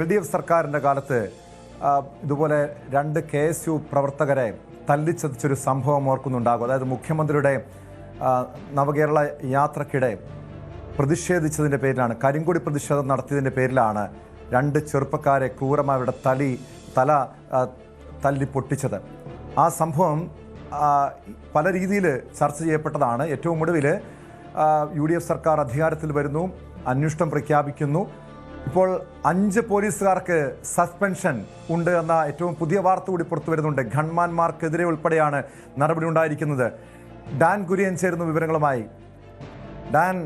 LDF സർക്കാരിൻ്റെ കാലത്ത് ഇതുപോലെ രണ്ട് KSU പ്രവർത്തകരെ തല്ലിച്ചതച്ചൊരു സംഭവം ഓർക്കുന്നുണ്ടാകും. അതായത് മുഖ്യമന്ത്രിയുടെ നവകേരള യാത്രക്കിടെ പ്രതിഷേധിച്ചതിൻ്റെ പേരിലാണ്, കരിങ്കൊടി പ്രതിഷേധം നടത്തിയതിൻ്റെ പേരിലാണ് രണ്ട് ചെറുപ്പക്കാരെ ക്രൂരമായവരുടെ തല തല്ലി പൊട്ടിച്ചത്. ആ സംഭവം പല രീതിയിൽ ചർച്ച ചെയ്യപ്പെട്ടതാണ്. ഏറ്റവും ഒടുവിൽ UDF സർക്കാർ അധികാരത്തിൽ വരുന്നു, അന്വേഷണം പ്രഖ്യാപിക്കുന്നു. ഇപ്പോൾ 5 പോലീസുകാർക്ക് സസ്പെൻഷൻ ഉണ്ട് എന്ന ഏറ്റവും പുതിയ വാർത്ത കൂടി പുറത്തു വരുന്നുണ്ട്. ഗൺമാന്മാർക്കെതിരെ ഉൾപ്പെടെയാണ് നടപടി ഉണ്ടായിരിക്കുന്നത്. ഡാൻ കുര്യൻ ചേരുന്ന വിവരങ്ങളുമായി. ഡാൻ,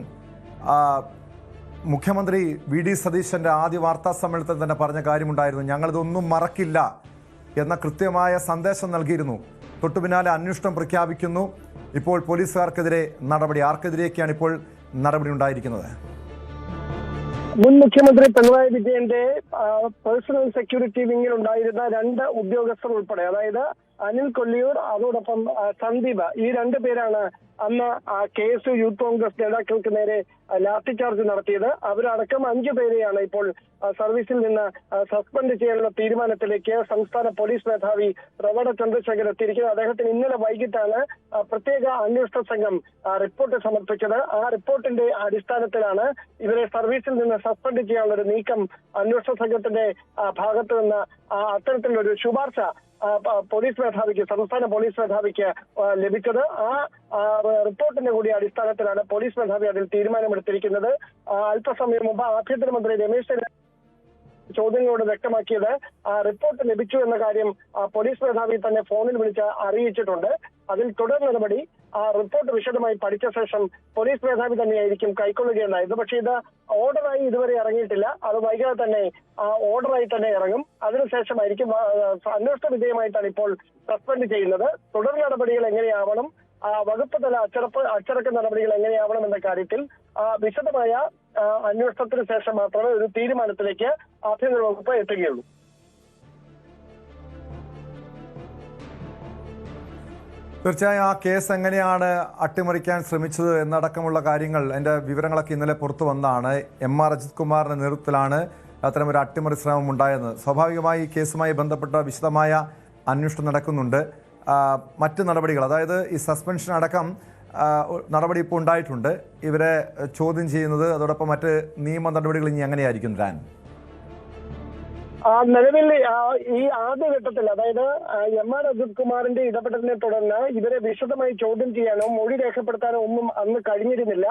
മുഖ്യമന്ത്രി VD സതീശൻ്റെ ആദ്യ വാർത്താ സമ്മേളനത്തിൽ തന്നെ പറഞ്ഞ കാര്യമുണ്ടായിരുന്നു, ഞങ്ങളിതൊന്നും മറക്കില്ല എന്ന കൃത്യമായ സന്ദേശം നൽകിയിരുന്നു. തൊട്ടു പിന്നാലെ അന്വേഷണം പ്രഖ്യാപിക്കുന്നു. ഇപ്പോൾ പോലീസുകാർക്കെതിരെ നടപടി. ആർക്കെതിരെയൊക്കെയാണ് ഇപ്പോൾ നടപടി ഉണ്ടായിരിക്കുന്നത്? മുൻ മുഖ്യമന്ത്രി പിണറായി വിജയന്റെ പേഴ്സണൽ സെക്യൂരിറ്റി വിങ്ങിൽ ഉണ്ടായിരുന്ന 2 ഉദ്യോഗസ്ഥർ ഉൾപ്പെടെ, അതായത് അനിൽ കൊല്ലിയൂർ, അതോടൊപ്പം സന്ദീപ്, ഈ 2 പേരാണ് അന്ന് KSU യൂത്ത് കോൺഗ്രസ് നേതാക്കൾക്ക് നേരെ ലാത്തി ചാർജ് നടത്തിയത്. അവരടക്കം 5 പേരെയാണ് ഇപ്പോൾ സർവീസിൽ നിന്ന് സസ്പെൻഡ് ചെയ്യാനുള്ള തീരുമാനത്തിലേക്ക് സംസ്ഥാന പോലീസ് മേധാവി റവട ചന്ദ്രശേഖർ എത്തിയിരിക്കുന്നത്. അദ്ദേഹത്തിന് ഇന്നലെ വൈകിട്ടാണ് പ്രത്യേക അന്വേഷണ സംഘം റിപ്പോർട്ട് സമർപ്പിച്ചത്. ആ റിപ്പോർട്ടിന്റെ അടിസ്ഥാനത്തിലാണ് ഇവരെ സർവീസിൽ നിന്ന് സസ്പെൻഡ് ചെയ്യാനുള്ള ഒരു നീക്കം അന്വേഷണ സംഘത്തിന്റെ ഭാഗത്തു നിന്ന് അത്തരത്തിലൊരു ശുപാർശ പോലീസ് മേധാവിക്ക്, സംസ്ഥാന പോലീസ് മേധാവിക്ക് ലഭിച്ചത്. ആ റിപ്പോർട്ടിന്റെ കൂടി അടിസ്ഥാനത്തിലാണ് പോലീസ് മേധാവി അതിൽ തീരുമാനമെടുത്തിരിക്കുന്നത്. അല്പസമയം മുമ്പ് ആഭ്യന്തരമന്ത്രി രമേശ് ചോദ്യങ്ങളോട് വ്യക്തമാക്കിയത് റിപ്പോർട്ട് ലഭിച്ചു എന്ന കാര്യം പോലീസ് മേധാവി തന്നെ ഫോണിൽ വിളിച്ച് അറിയിച്ചിട്ടുണ്ട്. അതിൽ തുടർ നടപടി റിപ്പോർട്ട് വിശദമായി പഠിച്ച ശേഷം പോലീസ് മേധാവി തന്നെയായിരിക്കും കൈക്കൊള്ളുകയുണ്ടായത്. പക്ഷേ ഇത് ഓർഡറായി ഇതുവരെ ഇറങ്ങിയിട്ടില്ല. അത് വൈകാതെ തന്നെ ഓർഡറായി തന്നെ ഇറങ്ങും. അതിനുശേഷമായിരിക്കും അന്വേഷണ വിധേയമായിട്ടാണ് ഇപ്പോൾ സസ്പെൻഡ് ചെയ്യുന്നത്. തുടർ നടപടികൾ എങ്ങനെയാവണം, വകുപ്പ് തല അച്ചടക്ക നടപടികൾ എങ്ങനെയാവണം എന്ന കാര്യത്തിൽ വിശദമായ അന്വേഷണത്തിന് ശേഷം മാത്രമേ ഒരു തീരുമാനത്തിലേക്ക് ആഭ്യന്തര വകുപ്പ് എത്തുകയുള്ളൂ. തീർച്ചയായും ആ കേസ് എങ്ങനെയാണ് അട്ടിമറിക്കാൻ ശ്രമിച്ചത് എന്നടക്കമുള്ള കാര്യങ്ങൾ, അതിൻ്റെ വിവരങ്ങളൊക്കെ ഇന്നലെ പുറത്തു വന്നതാണ്. MR അജിത് കുമാറിൻ്റെ നേതൃത്വത്തിലാണ് അത്തരമൊരു അട്ടിമറി ശ്രമം ഉണ്ടായത്. സ്വാഭാവികമായി ഈ കേസുമായി ബന്ധപ്പെട്ട വിശദമായ അന്വേഷണം നടക്കുന്നുണ്ട്. മറ്റ് നടപടികൾ, അതായത് ഈ സസ്പെൻഷൻ അടക്കം നടപടി ഇപ്പോൾ ഉണ്ടായിട്ടുണ്ട്. ഇവരെ ചോദ്യം ചെയ്യുന്നത്, അതോടൊപ്പം മറ്റ് നിയമ നടപടികൾ ഇനി എങ്ങനെയായിരിക്കും താൻ? നിലവിൽ ഈ ആദ്യഘട്ടത്തിൽ, അതായത് MR അജിത് കുമാറിന്റെ ഇടപെടലിനെ തുടർന്ന് ഇവരെ വിശദമായി ചോദ്യം ചെയ്യാനോ മൊഴി രേഖപ്പെടുത്താനോ ഒന്നും അന്ന് കഴിഞ്ഞിരുന്നില്ല.